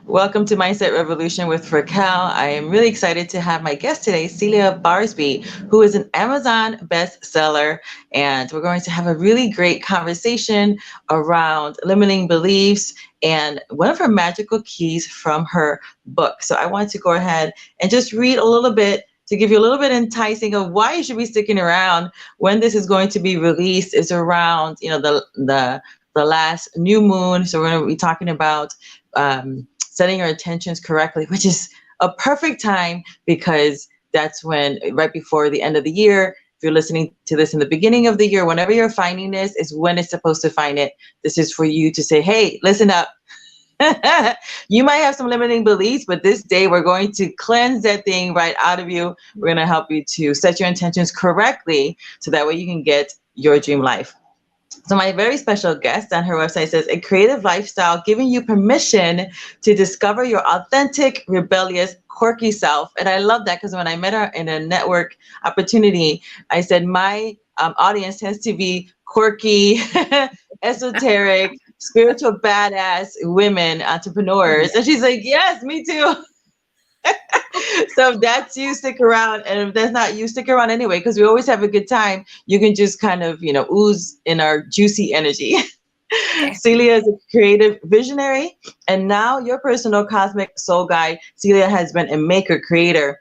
Welcome to Mindset Revolution with Raquel. I am really excited to have my guest today, Celia Barsby, who is an Amazon bestseller. And we're going to have a really great conversation around limiting beliefs and one of her magical keys from her book. So I want to go ahead and just read a little bit to give you a little bit enticing of why you should be sticking around when this is going to be released. Is around, the last new moon. So we're going to be talking about setting your intentions correctly, which is a perfect time because that's when, right before the end of the year, if you're listening to this in the beginning of the year, whenever you're finding this is when it's supposed to find it. This is for you to say, hey, listen up. You might have some limiting beliefs, but this day we're going to cleanse that thing right out of you. We're going to help you to set your intentions correctly so that way you can get your dream life. So my very special guest on her website says, a creative lifestyle giving you permission to discover your authentic, rebellious, quirky self. And I love that because when I met her in a network opportunity, I said, my audience tends to be quirky, esoteric, spiritual badass women, entrepreneurs. And she's like, yes, me too. So if that's you, stick around. And if that's not you, stick around anyway, because we always have a good time. You can just kind of, ooze in our juicy energy. Celia is a creative visionary, and now your personal cosmic soul guide. Celia has been a maker, creator,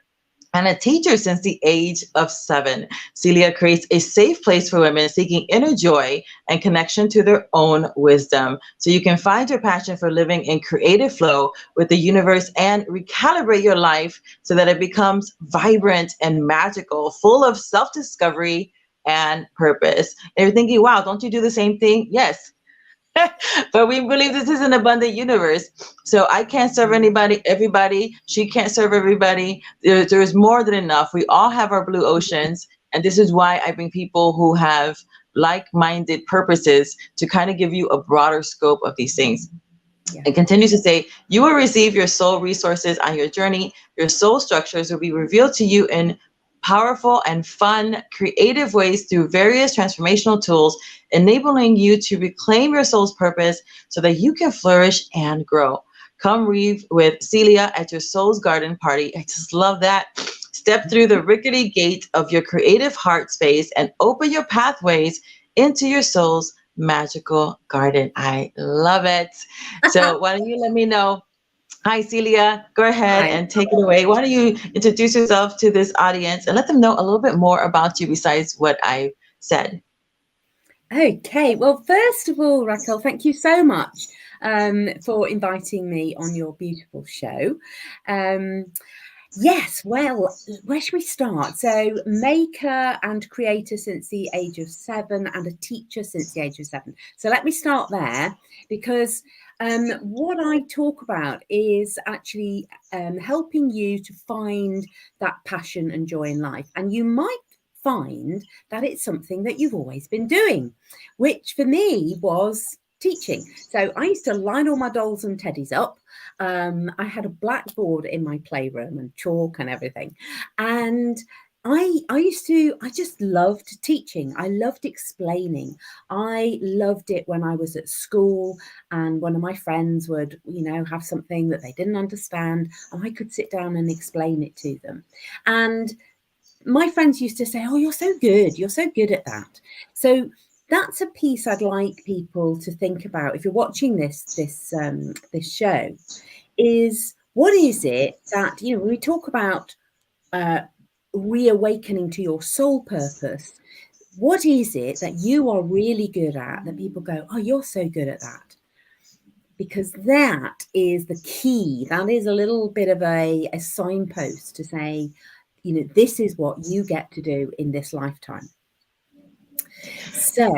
and a teacher since the age of 7. Celia creates a safe place for women seeking inner joy and connection to their own wisdom. So you can find your passion for living in creative flow with the universe and recalibrate your life so that it becomes vibrant and magical, full of self-discovery and purpose. And you're thinking, wow, don't you do the same thing? Yes. But we believe this is an abundant universe. So I can't serve everybody. She can't serve everybody. There is more than enough. We all have our blue oceans. And this is why I bring people who have like-minded purposes to kind of give you a broader scope of these things. Yeah. It continues to say, you will receive your soul resources on your journey. Your soul structures will be revealed to you in powerful and fun, creative ways through various transformational tools, enabling you to reclaim your soul's purpose so that you can flourish and grow. Come read with Celia at your soul's garden party. I just love that. Step through the rickety gate of your creative heart space and open your pathways into your soul's magical garden. I love it. So why don't you let me know? Hi, Celia. Go ahead and take it away. Why don't you introduce yourself to this audience and let them know a little bit more about you besides what I said. Okay. Well, first of all, Raquel, thank you so much for inviting me on your beautiful show. Yes, well, where should we start? So, maker and creator since the age of 7 and a teacher since the age of 7. So let me start there because what I talk about is actually helping you to find that passion and joy in life. And you might find that it's something that you've always been doing, which for me was teaching. So I used to line all my dolls and teddies up. I had a blackboard in my playroom and chalk and everything. And I just loved teaching. I loved explaining. I loved it when I was at school and one of my friends would, have something that they didn't understand and I could sit down and explain it to them. And my friends used to say, oh, you're so good. You're so good at that. So that's a piece I'd like people to think about if you're watching this show, is what is it that, when we talk about reawakening to your soul purpose, what is it that you are really good at that people go, oh, you're so good at that? Because that is the key. That is a little bit of a signpost to say, this is what you get to do in this lifetime. So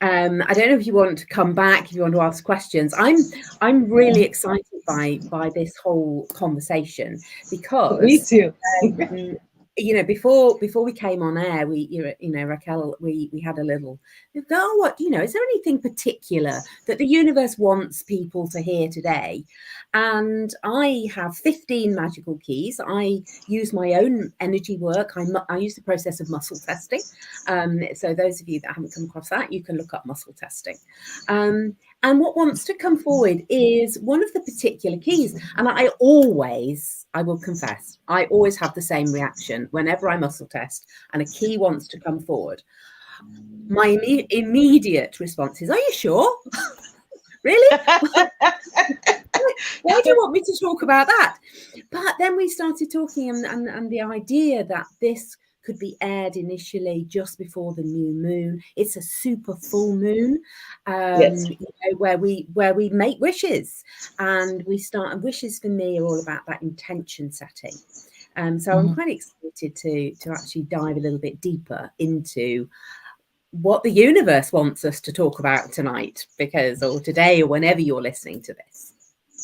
I don't know if you want to come back, if you want to ask questions. I'm really excited by this whole conversation because me too. before we came on air, Raquel, we had a little go, oh, what, is there anything particular that the universe wants people to hear today? And I have 15 magical keys. I use my own energy work. I use the process of muscle testing. So those of you that haven't come across that, you can look up muscle testing. And what wants to come forward is one of the particular keys. And I will confess, I always have the same reaction whenever I muscle test and a key wants to come forward. My immediate response is, are you sure? Really? Why do you want me to talk about that? But then we started talking and the idea that this could be aired initially just before the new moon. It's a super full moon, Yes. where we make wishes, and wishes for me are all about that intention setting. So I'm quite excited to actually dive a little bit deeper into what the universe wants us to talk about tonight, or today, or whenever you're listening to this.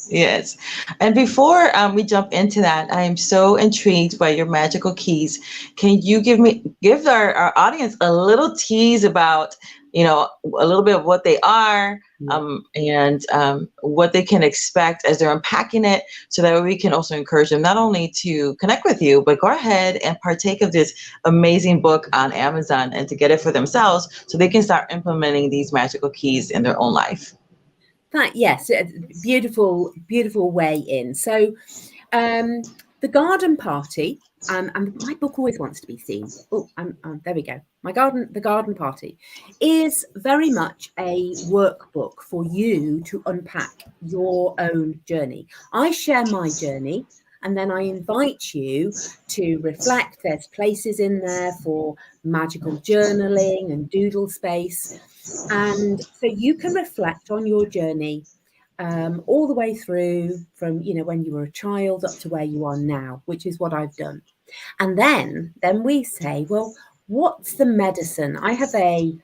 Yes. And before we jump into that, I am so intrigued by your magical keys. Can you give our audience a little tease about, a little bit of what they are, and what they can expect as they're unpacking it, so that we can also encourage them not only to connect with you, but go ahead and partake of this amazing book on Amazon and to get it for themselves so they can start implementing these magical keys in their own life. Yes, beautiful way in. So the garden party, and my book always wants to be seen. Oh, there we go. The garden party is very much a workbook for you to unpack your own journey. I share my journey, and then I invite you to reflect. There's places in there for magical journaling and doodle space. And so you can reflect on your journey all the way through from, when you were a child up to where you are now, which is what I've done. And then we say, well, what's the medicine? I have a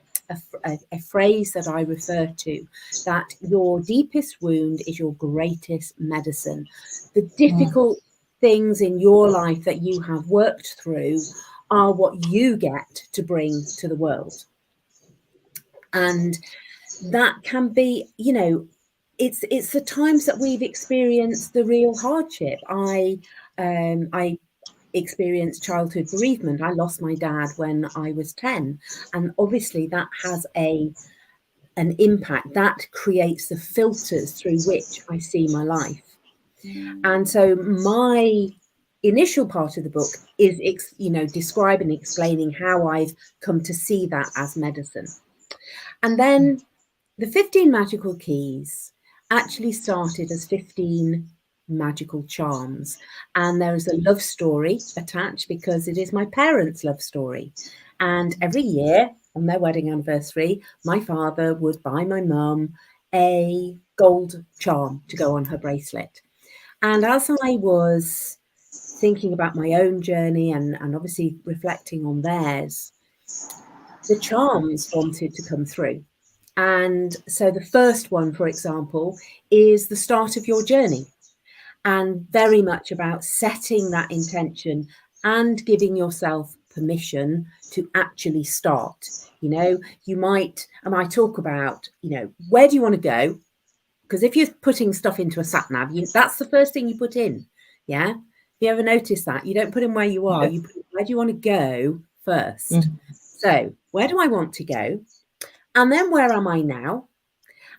phrase that I refer to, that your deepest wound is your greatest medicine. The difficult things in your life that you have worked through are what you get to bring to the world. And that can be, it's the times that we've experienced the real hardship. I experienced childhood bereavement. I lost my dad when I was 10. And obviously that has an impact. That creates the filters through which I see my life. And so my initial part of the book is, describing, explaining how I've come to see that as medicine. And then the 15 magical keys actually started as 15 magical charms. And there is a love story attached because it is my parents' love story. And every year on their wedding anniversary, my father would buy my mum a gold charm to go on her bracelet. And as I was thinking about my own journey and obviously reflecting on theirs, the charms wanted to come through. And so the first one, for example, is the start of your journey, and very much about setting that intention and giving yourself permission to actually start. You might, and I talk about, where do you want to go? Because if you're putting stuff into a sat nav, that's the first thing you put in. Yeah. Have you ever noticed that? You don't put in where you are, you put in, where do you want to go first? So where do I want to go? And then where am I now?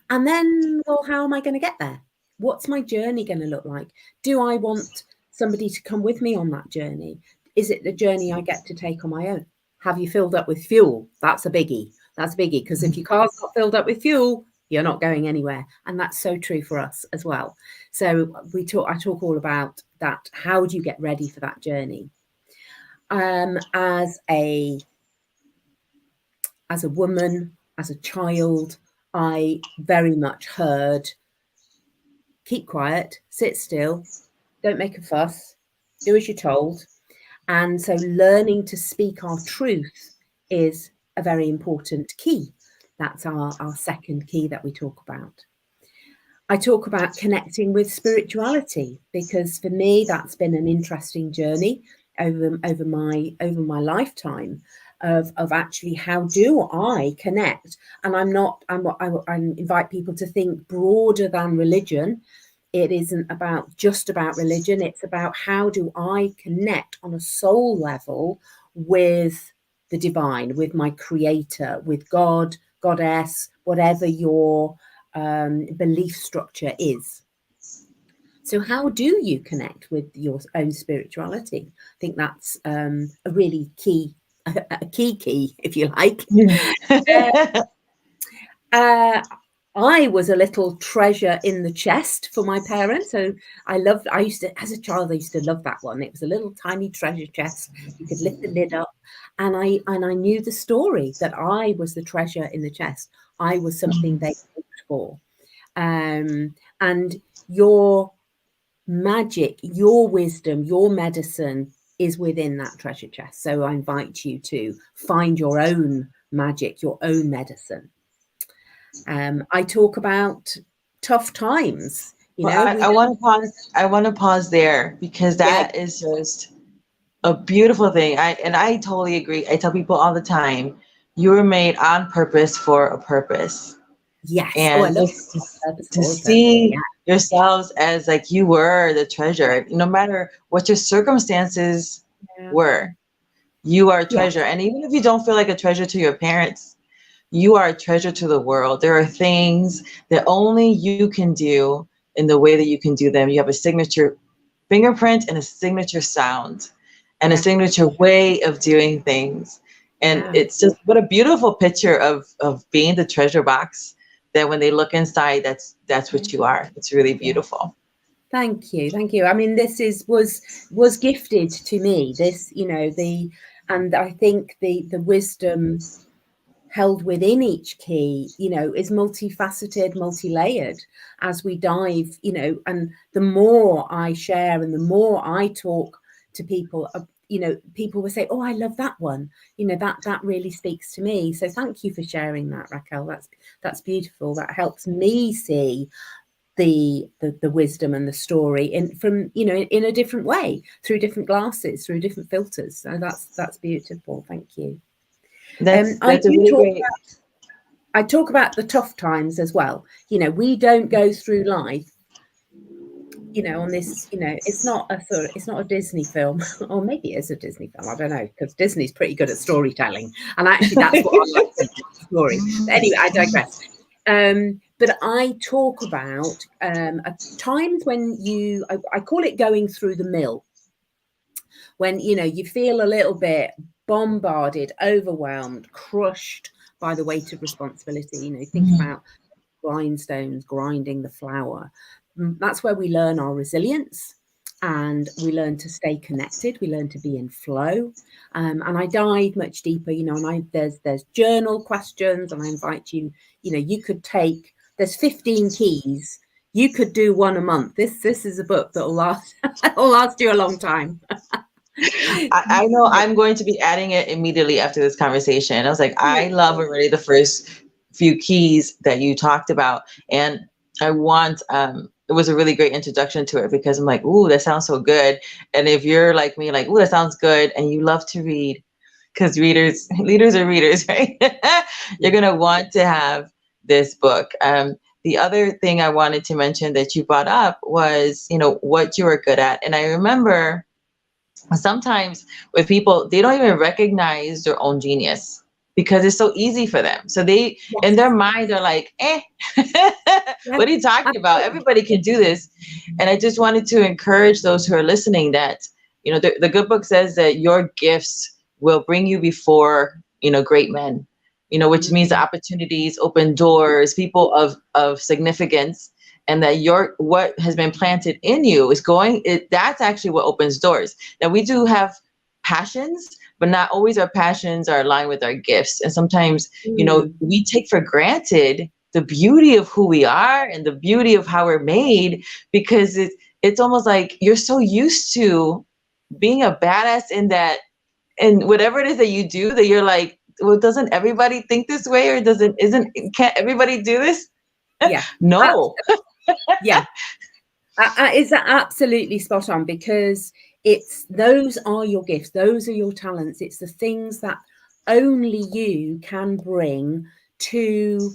And then, well, how am I going to get there? What's my journey going to look like? Do I want somebody to come with me on that journey? Is it the journey I get to take on my own? Have you filled up with fuel? That's a biggie. Because if your car's not filled up with fuel, you're not going anywhere. And that's so true for us as well. So I talk all about that. How do you get ready for that journey? As a woman, as a child, I very much heard, keep quiet, sit still, don't make a fuss, do as you're told. And so learning to speak our truth is a very important key. That's our second key that we talk about. I talk about connecting with spirituality because for me, that's been an interesting journey. over my lifetime of actually how do I connect. And I invite people to think broader than religion. It isn't just about religion. It's about how do I connect on a soul level with the divine, with my creator, with God, goddess, whatever your belief structure is. So how do you connect with your own spirituality? I think that's a really key, if you like. I was a little treasure in the chest for my parents. So as a child, I used to love that one. It was a little tiny treasure chest. You could lift the lid up. And I knew the story that I was the treasure in the chest. I was something they looked for. And your magic, your wisdom, your medicine is within that treasure chest. So I invite you to find your own magic, your own medicine. I talk about tough times. I want to pause. I want to pause there because that is just a beautiful thing. I totally agree. I tell people all the time, you were made on purpose for a purpose. Yes. And to see yourselves as like you were the treasure, no matter what your circumstances were, you are a treasure. And even if you don't feel like a treasure to your parents, you are a treasure to the world. There are things that only you can do in the way that you can do them. You have a signature fingerprint and a signature sound and a signature way of doing things. And it's just, what a beautiful picture of being the treasure box that when they look inside, that's what you are. It's really beautiful. Thank you. Thank you. I mean, this was gifted to me, this, and I think the wisdom held within each key, is multifaceted, multi-layered as we dive, and the more I share and the more I talk to people, people will say, oh, I love that one. That really speaks to me. So thank you for sharing that, Raquel. That's beautiful. That helps me see the wisdom and the story in a different way, through different glasses, through different filters. So that's beautiful. Thank you. That's really great. I talk about the tough times as well. We don't go through life, on this, it's not a Disney film, or maybe it is a Disney film. I don't know, because Disney's pretty good at storytelling, and actually that's what I like, stories. But anyway, I digress. But I talk about times when I call it going through the mill, when you feel a little bit bombarded, overwhelmed, crushed by the weight of responsibility. Think about grindstones grinding the flour. That's where we learn our resilience, and we learn to stay connected. We learn to be in flow. And I dive much deeper, and there's journal questions, and I invite you, you could take, there's 15 keys. You could do one a month. This is a book that will last you a long time. I know I'm going to be adding it immediately after this conversation. I was like, I love already the first few keys that you talked about. And I want, it was a really great introduction to it, because I'm like, ooh, that sounds so good. And if you're like me, like, ooh, that sounds good, and you love to read, because leaders are readers, right? You're going to want to have this book. The other thing I wanted to mention that you brought up was, what you were good at. And I remember sometimes with people, they don't even recognize their own genius because it's so easy for them. So they, in their mind, are like, what are you talking about? Everybody can do this. And I just wanted to encourage those who are listening that, the good book says that your gifts will bring you before, great men, which means the opportunities, open doors, people of significance. And that what has been planted in you is that's actually what opens doors. Now, we do have passions, but not always our passions are aligned with our gifts. And sometimes, we take for granted the beauty of who we are and the beauty of how we're made, because it's almost like you're so used to being a badass in that, and whatever it is that you do, that you're like, well, doesn't everybody think this way, or can't everybody do this? Yeah. No. Yeah. It's absolutely spot on, because those are your gifts, those are your talents. It's the things that only you can bring to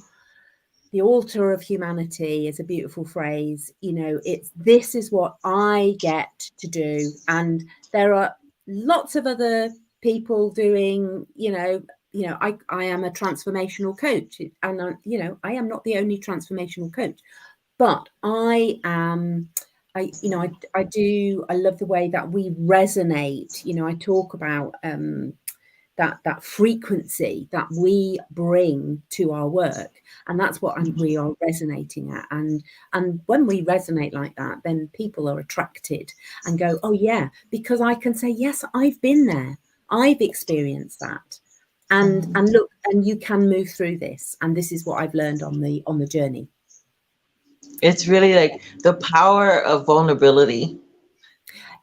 the altar of humanity. Is a beautiful phrase. This is what I get to do, and there are lots of other people doing. I am a transformational coach, and I am not the only transformational coach, but I am. I love the way that we resonate. I talk about that frequency that we bring to our work, and that's what we are resonating at. And when we resonate like that, then people are attracted and go, oh yeah, because I can say, yes, I've been there, I've experienced that, and look, and you can move through this, and this is what I've learned on the journey. It's really like the power of vulnerability.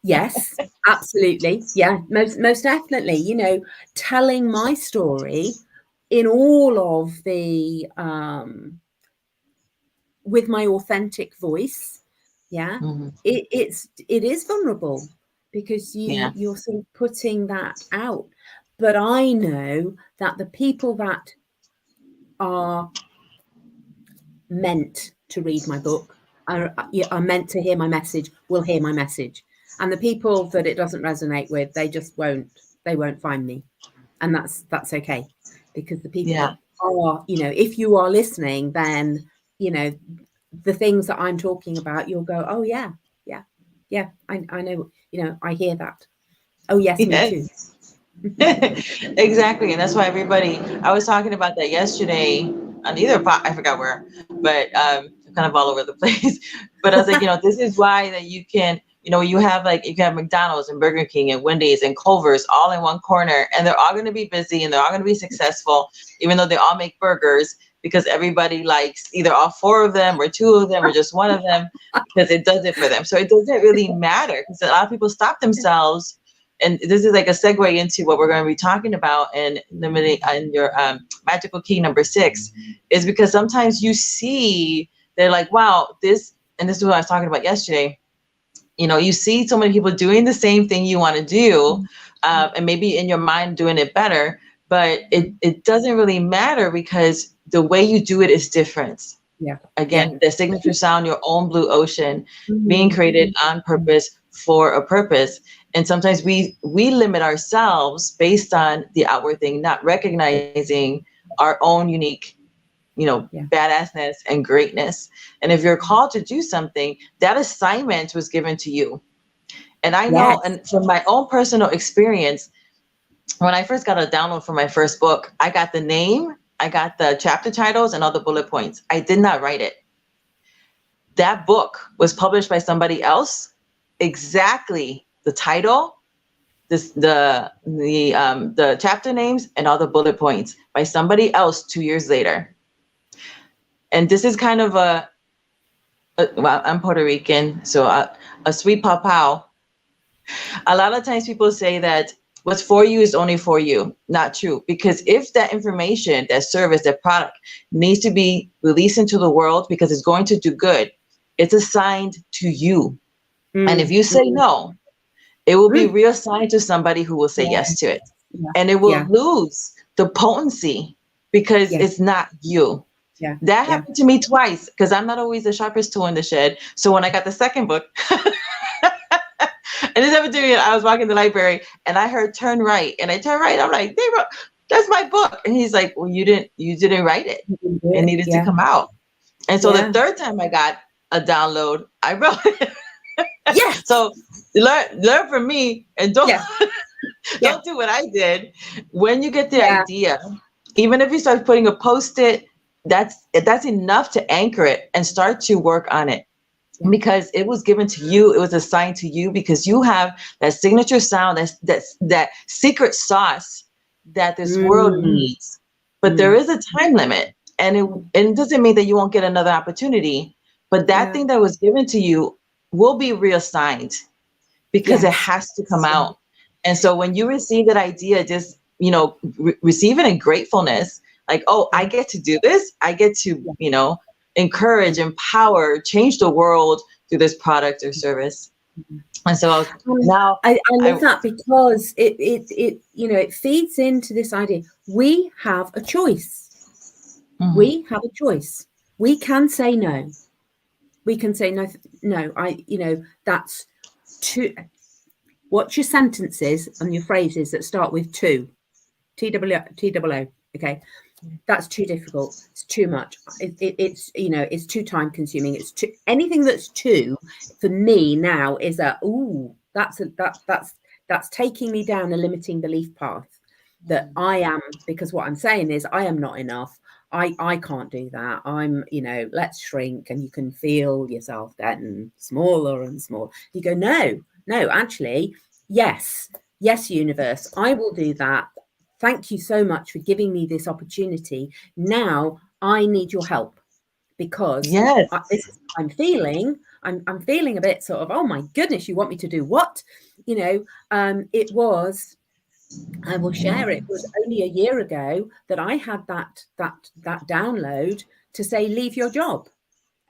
Yes, absolutely. Yeah, most definitely. Telling my story in all of the with my authentic voice. Yeah, it is vulnerable, because you're sort of putting that out. But I know that the people that are meant to read my book are meant to hear my message will hear my message, and the people that it doesn't resonate with, they won't find me, and that's okay, because the people that are, if you are listening, then the things that I'm talking about, you'll go, oh yeah, I know, I hear that. Oh yes, me too. Exactly. And that's why I was talking about that yesterday on I forgot where, but kind of all over the place. But I was like, this is why that you can, you have McDonald's and Burger King and Wendy's and Culver's all in one corner, and they're all going to be busy and they're all going to be successful, even though they all make burgers, because everybody likes either all four of them or two of them or just one of them, because it does it for them. So it doesn't really matter, because a lot of people stop themselves. And this is like a segue into what we're going to be talking about in your magical key number 6, is because sometimes you see, they're like, wow, this is what I was talking about yesterday. You see so many people doing the same thing you want to do, and maybe in your mind doing it better, but it doesn't really matter, because the way you do it is different. Yeah. Again, the signature sound, your own blue ocean, being created on purpose for a purpose. And sometimes we limit ourselves based on the outward thing, not recognizing our own unique, badassness and greatness. And if you're called to do something, that assignment was given to you. And I know, and from my own personal experience, when I first got a download for my first book, I got the name, I got the chapter titles and all the bullet points. I did not write it. That book was published by somebody else, exactly the title, the chapter names, and all the bullet points, by somebody else 2 years later. And this is kind of well, I'm Puerto Rican, so a sweet pawpaw. A lot of times people say that what's for you is only for you. Not true. Because if that information, that service, that product needs to be released into the world because it's going to do good, it's assigned to you. And if you say no, it will be reassigned to somebody who will say yes to it. And it will lose the potency because it's not you. That happened to me twice, because I'm not always the sharpest tool in the shed. So when I got the second book, and this happened to me, I was walking the library and I heard turn right, and I turned right. I'm like, that's my book. And he's like, well, you didn't write it. It needed to come out. And so the third time I got a download, I wrote it. So learn from me, and don't do what I did. When you get the idea, even if you start putting a Post-it, that's enough to anchor it and start to work on it. Because it was given to you, it was assigned to you, because you have that signature sound, that secret sauce that this world needs. But there is a time limit, and it doesn't mean that you won't get another opportunity. But that thing that was given to you will be reassigned, because it has to come out. And so when you receive that idea, just receive it in gratefulness. Like, oh, I get to do this. I get to encourage, empower, change the world through this product or service. And so now I love that because it feeds into this idea. We have a choice. Mhm. We have a choice. We can say no. We can say no. That's too. Watch your sentences and your phrases that start with to. TWO. Okay, that's too difficult. It's too much. It's too time consuming. It's too anything that's too for me now is that's taking me down a limiting belief path that I am, because what I'm saying is I am not enough. I can't do that. Let's shrink, and you can feel yourself getting smaller and smaller. You go, no, actually, yes, universe, I will do that. Thank you so much for giving me this opportunity. Now I need your help because yes, this is what I'm feeling. I'm feeling a bit sort of, oh my goodness, you want me to do what? It was, I will share, it was only a year ago that I had that download to say, leave your job.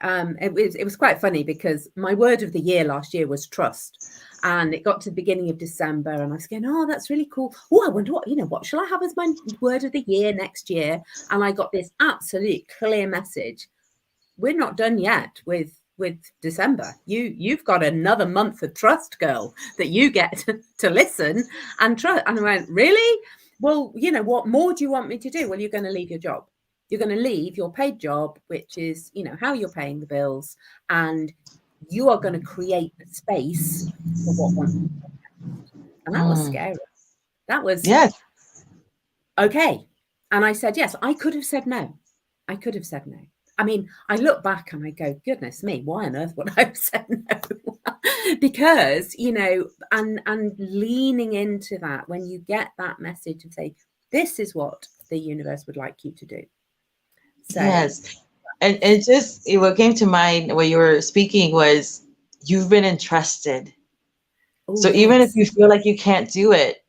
It was quite funny because my word of the year last year was trust. And it got to the beginning of December and I was going, oh, that's really cool. Oh, I wonder what shall I have as my word of the year next year? And I got this absolute clear message. We're not done yet with December. You've got another month of trust, girl, that you get to listen and trust. And I went, really? Well, what more do you want me to do? Well, you're going to leave your job. You're going to leave your paid job, which is, how you're paying the bills, and you are going to create a space for what wants to happen. And that was scary. That was yes. okay. And I said, yes, I could have said no. I could have said no. I mean, I look back and I go, goodness me, why on earth would I have said no? Because, and leaning into that, when you get that message of say, this is what the universe would like you to do. So, Yes. And what came to mind when you were speaking was you've been entrusted. So even if you feel like you can't do it,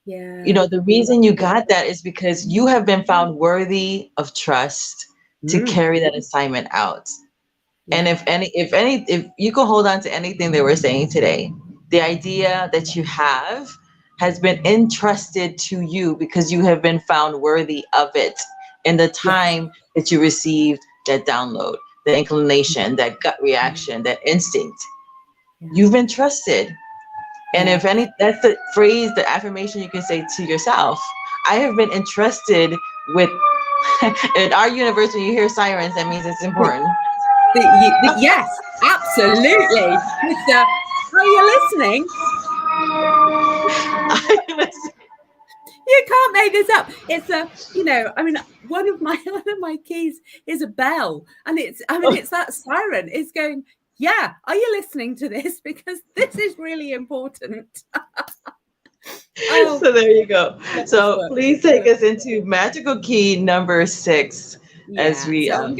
the reason you got that is because you have been found worthy of trust to carry that assignment out. And if you can hold on to anything that we're saying today, the idea that you have has been entrusted to you because you have been found worthy of it in the time that you received that download, the inclination, that gut reaction, that instinct. You've been trusted. And if any, that's the phrase, the affirmation you can say to yourself. I have been entrusted with, in our universe, when you hear sirens, that means it's important. Yes, absolutely. Mr. Are you listening? You can't make this up. It's one of my keys is a bell, and it's that siren. It's going, yeah, are you listening to this? Because this is really important. So there you go. So please take us into magical key number 6 as we. So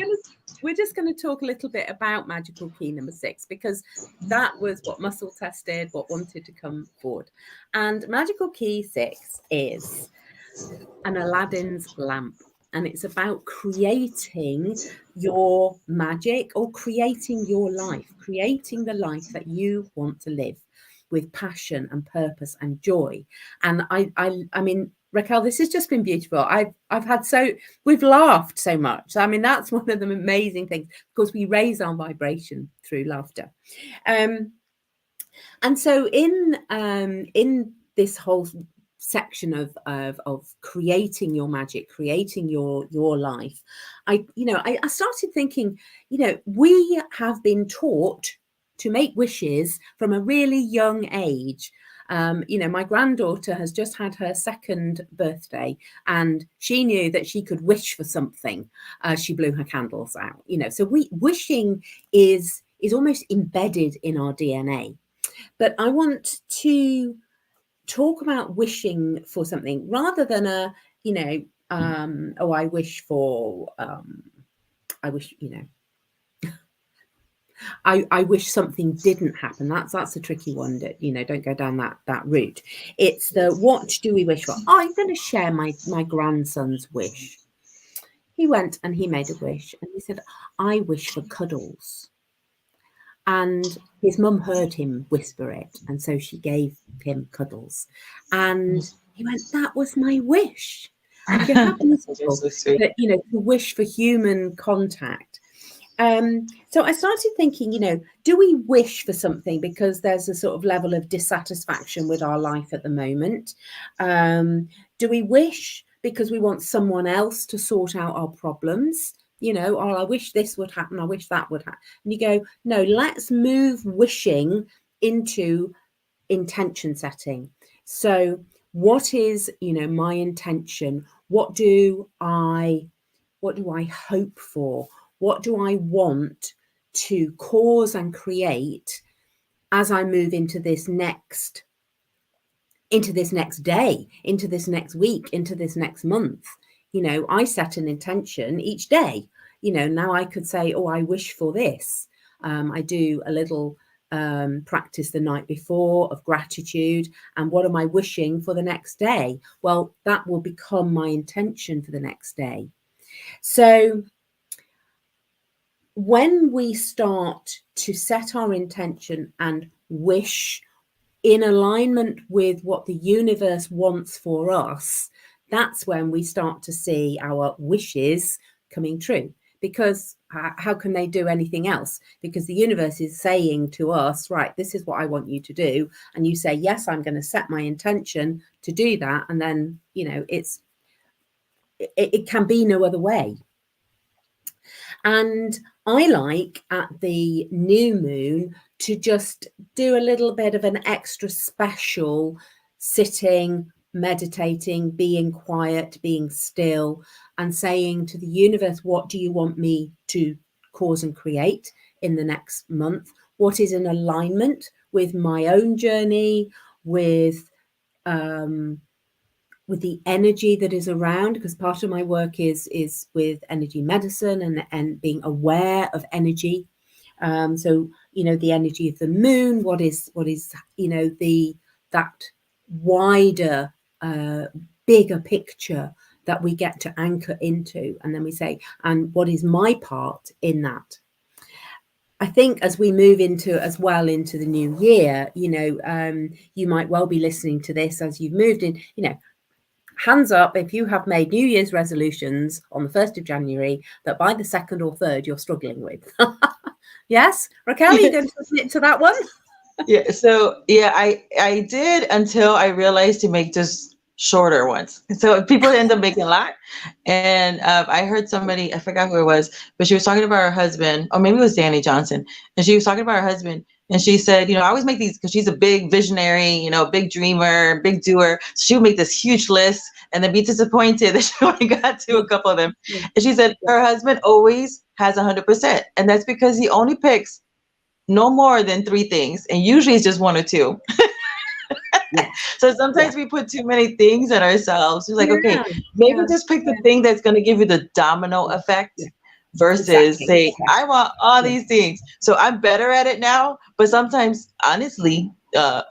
we're just going to talk a little bit about magical key number 6, because that was what muscle tested, what wanted to come forward. And magical key 6 is an Aladdin's lamp. And it's about creating your magic, or creating your life, creating the life that you want to live with passion and purpose and joy. And I mean, Raquel, this has just been beautiful. I've had we've laughed so much. I mean, that's one of the amazing things, because we raise our vibration through laughter. And so in this whole section of creating your magic, creating your life, I started thinking, we have been taught to make wishes from a really young age. My granddaughter has just had her 2nd birthday, and she knew that she could wish for something. She blew her candles out, so wishing is almost embedded in our DNA. But I want to talk about wishing for something rather than I wish for, I wish something didn't happen. That's a tricky one. That don't go down that route. It's the, what do we wish for? I'm going to share my grandson's wish. He went and he made a wish, and he said, I wish for cuddles. And his mum heard him whisper it, and so she gave him cuddles. And he went, "That was my wish." And you can have these people so sweet. that, you know, to wish for human contact. So I started thinking, you know, do we wish for something because there's a sort of level of dissatisfaction with our life at the moment? Do we wish because we want someone else to sort out our problems? You know, oh, I wish this would happen, I wish that would happen. And you go, no, let's move wishing into intention setting. So what is, you know, my intention? What do I hope for? What do I want to cause and create as I move into this next day, into this next week, into this next month? You know, I set an intention each day. You know, now I could say, oh, I wish for this. I do a little practice the night before of gratitude. And what am I wishing for the next day? Well, that will become my intention for the next day. So when we start to set our intention and wish in alignment with what the universe wants for us, that's when we start to see our wishes coming true. Because how can they do anything else? Because the universe is saying to us, right, this is what I want you to do. And you say, yes, I'm going to set my intention to do that. And then, you know, it can be no other way. And I like at the new moon to just do a little bit of an extra special sitting, meditating, being quiet, being still, and saying to the universe, what do you want me to cause and create in the next month? What is in alignment with my own journey, with the energy that is around, because part of my work is with energy medicine and being aware of energy. So, you know, the energy of the moon, what is, you know, that wider, bigger picture that we get to anchor into. And then we say, and what is my part in that? I think as we move into the new year, you know, you might well be listening to this as you've moved in, you know, hands up if you have made New Year's resolutions on the 1st of January that by the 2nd or 3rd you're struggling with. Yes, Raquel, are you going to admit to that one? Yeah. So yeah, I did until I realized to make just shorter ones. So people end up making a lot. And I heard somebody, I forgot who it was, but she was talking about her husband, or maybe it was Danny Johnson, and she was talking about her husband. And she said, you know, I always make these because she's a big visionary, you know, big dreamer, big doer. So she would make this huge list and then be disappointed that she only got to a couple of them. And she said her husband always has 100%. And that's because he only picks no more than 3 things. And usually it's just 1 or 2. Yeah. So sometimes we put too many things on ourselves. It's like, okay, maybe Yeah. just pick the thing that's going to give you the domino effect versus Exactly. say, I want all these things. So I'm better at it now. But sometimes, honestly, Yeah.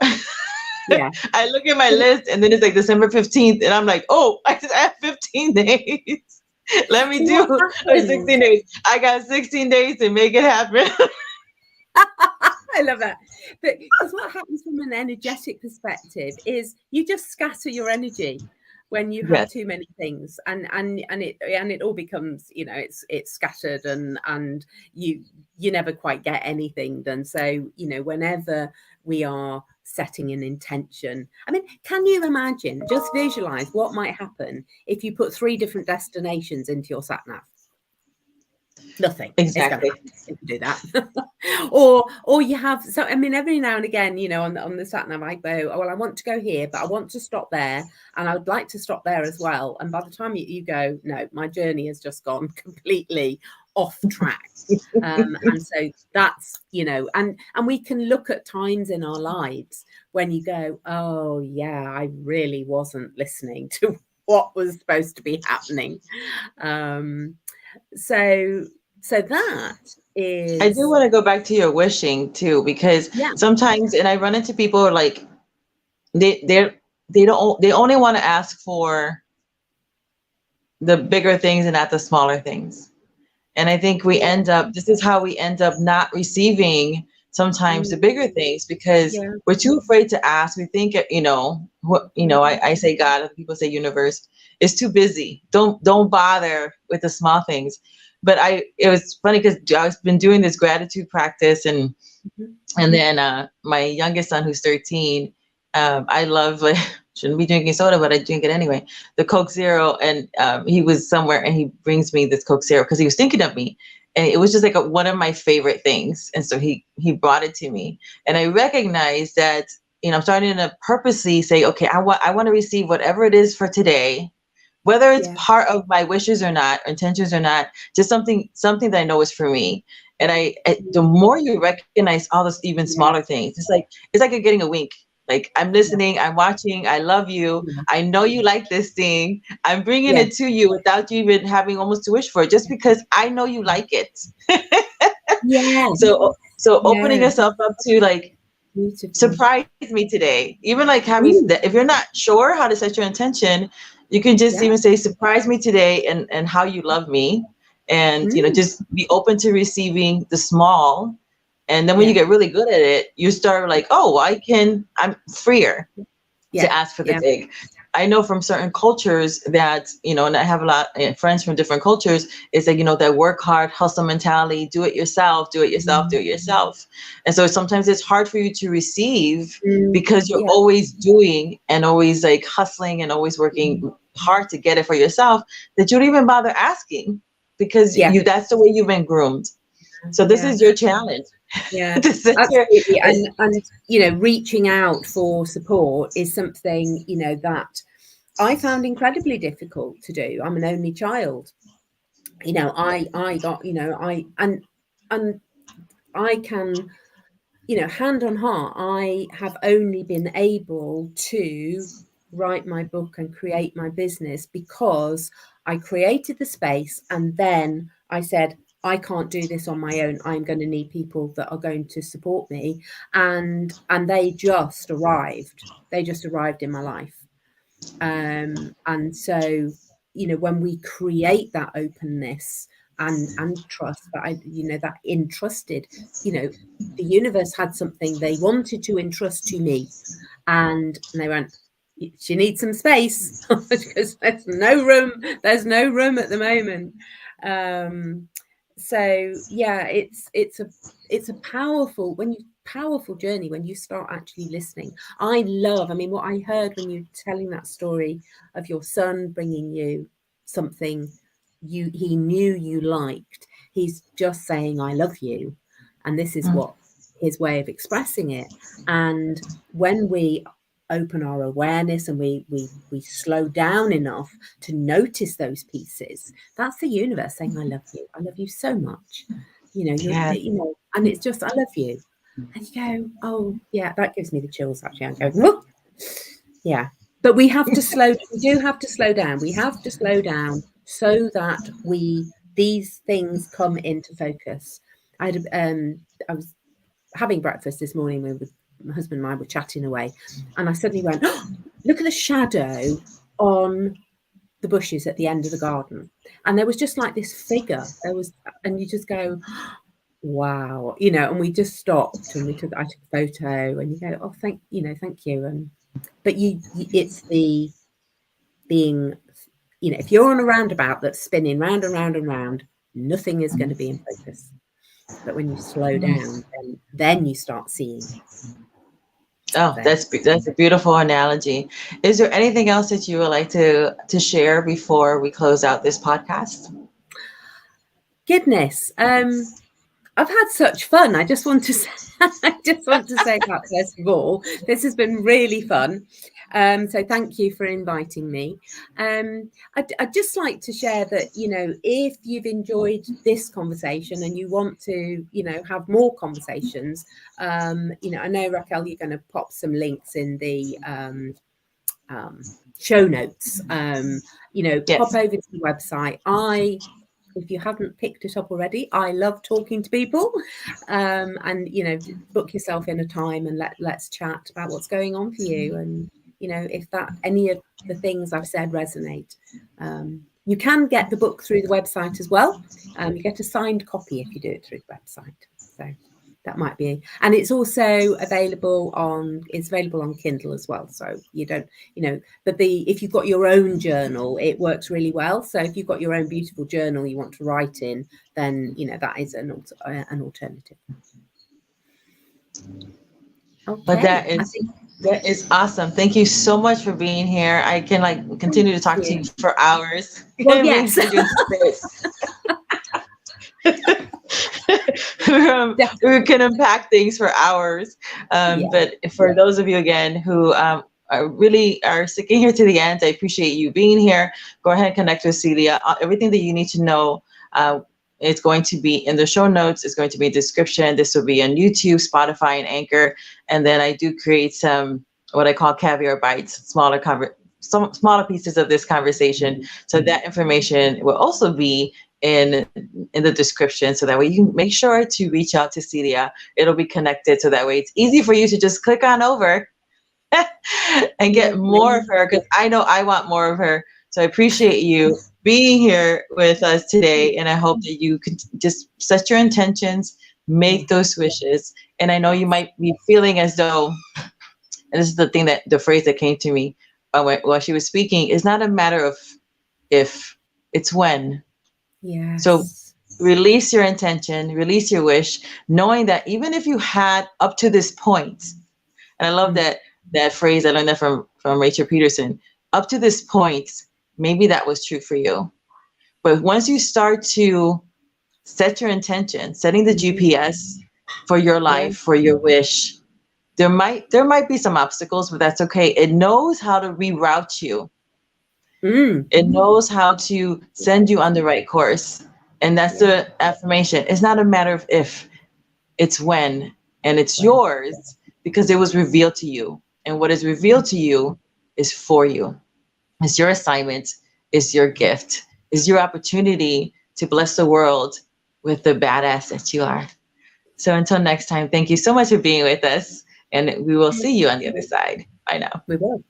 I look at my list and then it's like December 15th and I'm like, oh, I just have 15 days. Let me do 16 days. I got 16 days to make it happen. I love that. But because what happens from an energetic perspective is you just scatter your energy when you have too many things, and it all becomes, you know, it's scattered and you never quite get anything done. So, you know, whenever we are setting an intention, I mean, can you imagine, just visualize what might happen if you put 3 different destinations into your sat nav? Nothing. Exactly. If you do that. or you have, so I mean, every now and again, you know, on the sat nav I go, oh, well, I want to go here, but I want to stop there, and I would like to stop there as well. And by the time you go, no, my journey has just gone completely off track. And so that's, you know, and we can look at times in our lives when you go, oh yeah, I really wasn't listening to what was supposed to be happening. So that is. I do want to go back to your wishing too, because sometimes, and I run into people like they only want to ask for the bigger things and not the smaller things. And I think this is how we end up not receiving sometimes the bigger things, because Yeah. we're too afraid to ask. We think, I say God, other people say universe, is too busy. Don't bother with the small things. But it was funny because I've been doing this gratitude practice, and then my youngest son, who's 13, I love, like, shouldn't be drinking soda, but I drink it anyway, the Coke Zero. And he was somewhere and he brings me this Coke Zero because he was thinking of me. And it was just like one of my favorite things. And so he brought it to me. And I recognized that, I'm starting to purposely say, okay, I want to receive whatever it is for today, whether it's part of my wishes or not, or intentions or not, just something that I know is for me. And the more you recognize all those even smaller things, it's like you're getting a wink. Like, I'm listening, I'm watching, I love you. I know you like this thing. I'm bringing it to you without you even having almost to wish for it, just because I know you like it. So opening yourself up to, like, beautiful. Surprise me today. Even like having, if you're not sure how to set your intention, you can just even say, surprise me today, and how you love me. And, just be open to receiving the small. And then when you get really good at it, you start like, oh, I'm freer to ask for the big. I know from certain cultures that, and I have a lot of friends from different cultures, is that, that work hard, hustle mentality, do it yourself, do it yourself, do it yourself. And so sometimes it's hard for you to receive because you're always doing and always like hustling and always working hard to get it for yourself, that you don't even bother asking, because that's the way you've been groomed. So this is your challenge. Yeah, absolutely. And reaching out for support is something, that I found incredibly difficult to do. I'm an only child. I got, and I can, hand on heart, I have only been able to write my book and create my business because I created the space, and then I said, I can't do this on my own. I'm going to need people that are going to support me. And they just arrived. They just arrived in my life. And so, when we create that openness and trust, that entrusted, the universe had something they wanted to entrust to me, and they went, she needs some space because there's no room at the moment. So it's a powerful journey when you start actually listening. What I heard when you're telling that story of your son bringing you something he knew you liked. He's just saying, I love you. And this is what his way of expressing it. And when we open our awareness and we slow down enough to notice those pieces, that's the universe saying, I love you so much. And it's just, I love you. And you go, oh yeah, that gives me the chills actually. I'm going, whoop. Yeah. But we do have to slow down. We have to slow down so that these things come into focus. I was having breakfast this morning with my husband and I were chatting away, and I suddenly went, oh, look at the shadow on the bushes at the end of the garden. And there was just like this figure. And you just go, wow, and we just stopped and I took a photo, and you go, oh, thank you. But it's the being, if you're on a roundabout that's spinning round and round and round, nothing is going to be in focus. But when you slow down, then you start seeing. Oh, that's a beautiful analogy. Is there anything else that you would like to share before we close out this podcast? Goodness, I've had such fun. I just want to say that first of all, this has been really fun. So thank you for inviting me. I'd just like to share that, if you've enjoyed this conversation and you want to, have more conversations, I know, Raquel, you're going to pop some links in the show notes. Pop over to the website. If you haven't picked it up already, I love talking to people, and book yourself in a time and let's chat about what's going on for you. And if any of the things I've said resonate, you can get the book through the website as well. You get a signed copy if you do it through the website. So that might be. And it's also available on Kindle as well. So you don't, but if you've got your own journal, it works really well. So if you've got your own beautiful journal you want to write in, then that is an alternative. Okay. But that is awesome. Thank you so much for being here. I can continue to talk to you for hours. Well, yes. We can unpack things for hours. But for those of you again who are sticking here to the end, I appreciate you being here. Go ahead and connect with Celia. Everything that you need to know, it's going to be in the show notes. It's going to be in the description. This will be on YouTube, Spotify, and Anchor. And then I do create some what I call caviar bites, smaller pieces of this conversation. So that information will also be in the description, so that way you can make sure to reach out to Celia. It'll be connected, so that way it's easy for you to just click on over and get more of her, because I know I want more of her. So I appreciate you being here with us today, and I hope that you can just set your intentions, make those wishes. And I know you might be feeling as though, and this is the phrase that came to me while she was speaking, is not a matter of if, it's when. Yes. So release your intention, release your wish, knowing that even if you had up to this point, and I love that phrase, I learned that from Rachel Peterson, up to this point, maybe that was true for you. But once you start to set your intention, setting the GPS for your life, for your wish, there might be some obstacles, but that's okay. It knows how to reroute you. It knows how to send you on the right course. And that's the affirmation. It's not a matter of if, it's when. And it's yours because it was revealed to you. And what is revealed to you is for you. It's your assignment, it's your gift, it's your opportunity to bless the world with the badass that you are. So until next time, thank you so much for being with us. And we will see you on the other side. Bye now. We will.